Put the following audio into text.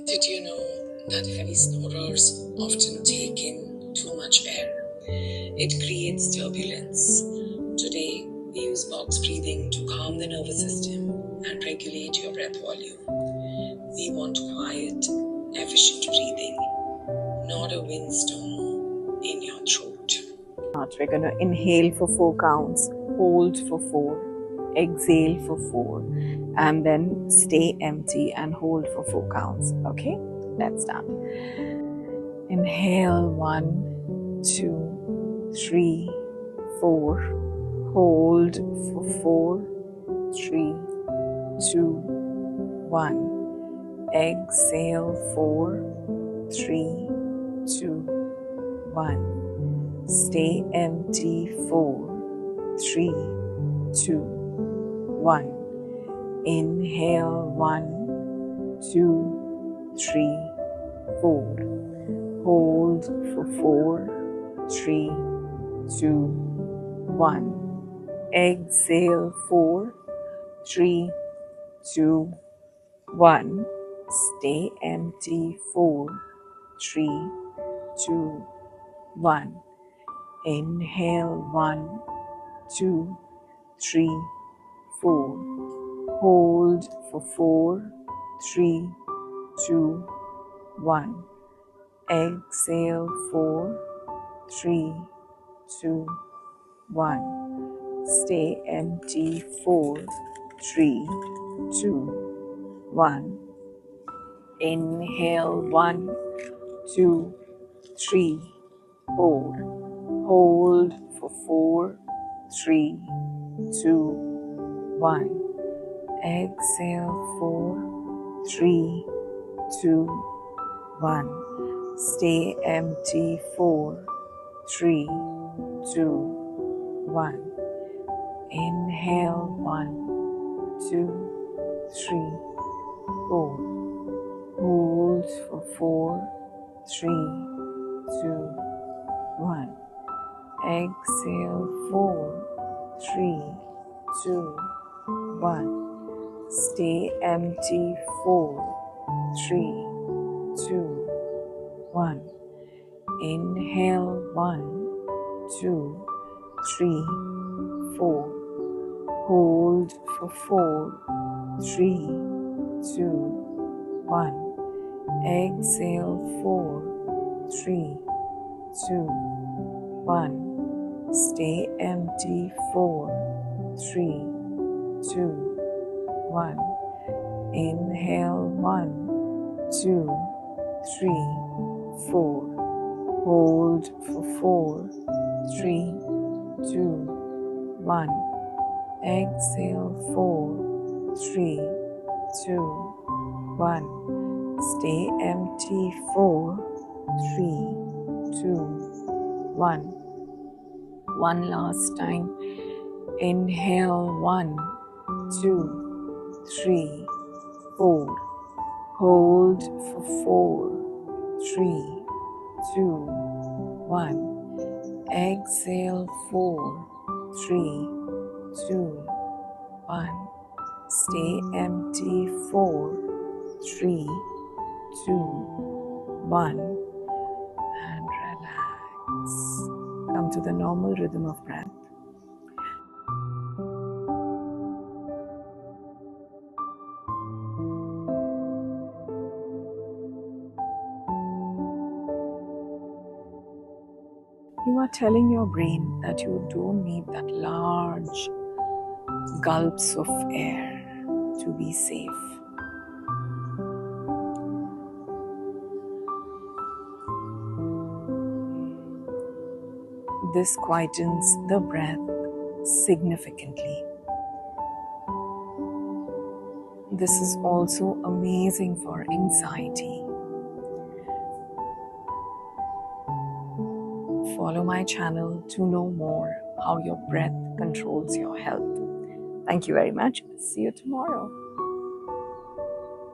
Did you know that heavy snorers often take in too much air? It creates turbulence. Today, we use box breathing to calm the nervous system and regulate your breath volume. We want quiet, efficient breathing, not a windstorm in your throat. We're going to inhale for 4 counts, hold for 4, exhale for 4, and then stay empty and hold for 4 counts. Okay, let's start. Inhale 1, 2, 3, 4. Hold for 4, 3, 2, 1. Exhale 4, 3, 2, 1. Stay empty 4, 3, 2, 1. Inhale 1, 2, 3, 4. Hold for 4, 3, 2, 1. Exhale 4, 3, 2, 1. Stay empty 4, 3, 2, 1. Inhale 1, 2, 3, 4. Hold for 4, 3, 2, 1. Exhale 4, 3, 2, 1. Stay empty 4, 3, 2, 1. Inhale 1, 2, 3, 4. Hold for 4, 3, 2, 1. Exhale 4, 3, 2, 1. Stay empty 4, 3, 2, 1. Inhale 1, 2, 3, 4. Hold for 4, 3, 2, 1. Exhale 4, 3, 2, 1. Stay empty 4, 3, 2, 1. Inhale 1, 2, 3, 4. Hold for 4, 3, 2, 1. Exhale 4, 3, 2, 1. Stay empty 4, 3, 2, 1. Inhale 1, 2, 3, 4. Hold for 4, 3, 2, 1. Exhale 4, 3, 2, 1. Stay empty 4, 3, 2, 1. One last time. Inhale 1, 2, 3, 4. Hold for 4, 3, 2, 1. Exhale 4, 3, 2, 1. Stay empty 4, 3, 2, 1. And relax. Come to the normal rhythm of breath. You are telling your brain that you don't need that large gulps of air to be safe. This quietens the breath significantly. This is also amazing for anxiety. Follow my channel to know more how your breath controls your health. Thank you very much. See you tomorrow.